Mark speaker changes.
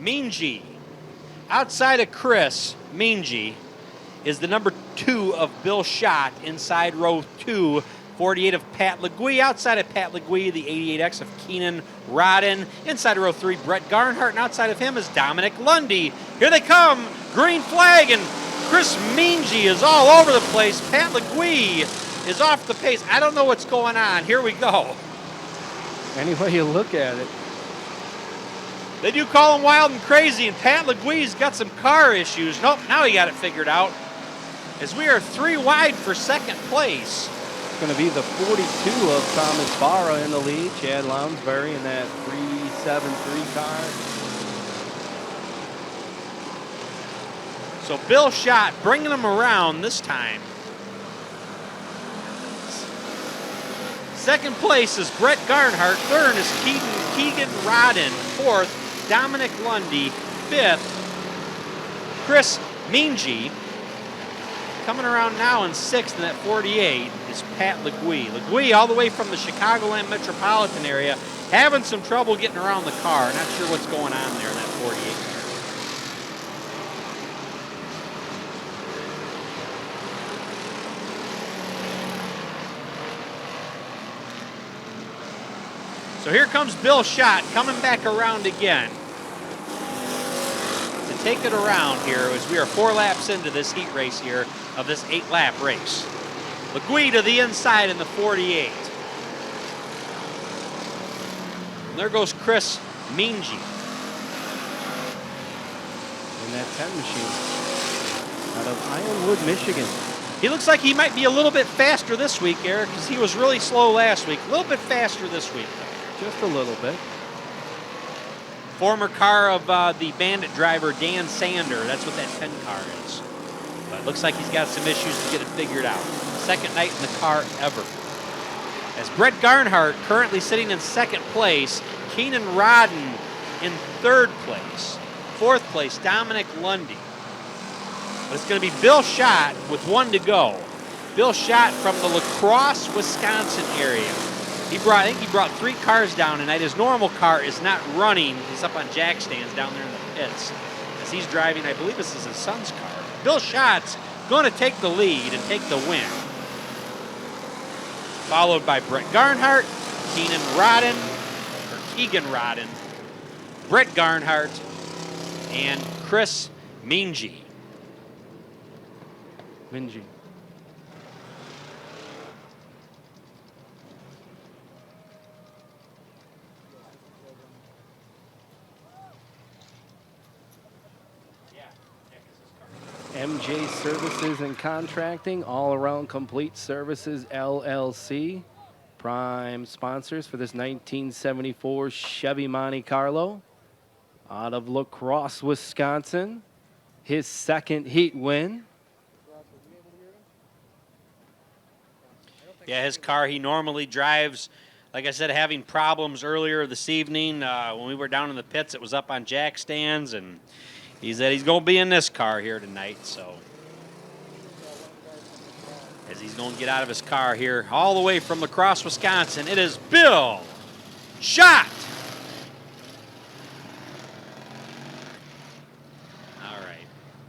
Speaker 1: Minji. Outside of Chris, Minji is the number 2 of Bill Schott. Inside row 2, 48 of Pat Legui. Outside of Pat Legui, the 88X of Keenan Rodden. Inside row 3, Brett Garnhart. And outside of him is Dominic Lundy. Here they come. Green flag, and Chris Minji is all over the place. Pat Legui is off the pace. I don't know what's going on. Here we go.
Speaker 2: Any way you look at it.
Speaker 1: They do call him wild and crazy, and Pat Legui's got some car issues. Nope, now he got it figured out. As we are 3 wide for second place.
Speaker 2: It's going to be the 42 of Thomas Barra in the lead. Chad Lounsbury in that 373 car.
Speaker 1: So Bill Schott bringing him around this time. Second place is Brett Garnhart. Third is Keegan Rodden. Fourth, Dominic Lundy. Fifth, Chris Minji. Coming around now in sixth in that 48 is Pat Legui. Legui all the way from the Chicagoland metropolitan area, having some trouble getting around the car. Not sure what's going on there in that 48 car. So here comes Bill Schott coming back around again to take it around here as we are 4 laps into this heat race here of this 8-lap race. Legui to the inside in the 48. And there goes Chris Minji.
Speaker 2: In that 10 machine out of Ironwood, Michigan.
Speaker 1: He looks like he might be a little bit faster this week, Eric, because he was really slow last week. A little bit faster this week, though.
Speaker 2: Just a little bit.
Speaker 1: Former car of the Bandit driver, Dan Sander. That's what that 10 car is. But it looks like he's got some issues to get it figured out. Second night in the car ever. As Brett Garnhart currently sitting in second place, Keenan Rodden in third place. Fourth place, Dominic Lundy. But it's going to be Bill Schott with 1 to go. Bill Schott from the La Crosse, Wisconsin area. I think he brought 3 cars down tonight. His normal car is not running. He's up on jack stands down there in the pits as he's driving, I believe this is his son's car. Bill Schott's going to take the lead and take the win. Followed by Brett Garnhart, Keegan Rodden, Brett Garnhart, and Chris Minji.
Speaker 2: MJ Services and Contracting, All Around Complete Services, LLC. Prime sponsors for this 1974 Chevy Monte Carlo. Out of La Crosse, Wisconsin. His second heat win.
Speaker 1: Yeah, his car he normally drives, like I said, having problems earlier this evening. When we were down in the pits, it was up on jack stands, and he said he's going to be in this car here tonight, so as he's going to get out of his car here all the way from La Crosse, Wisconsin, it is Bill Schott.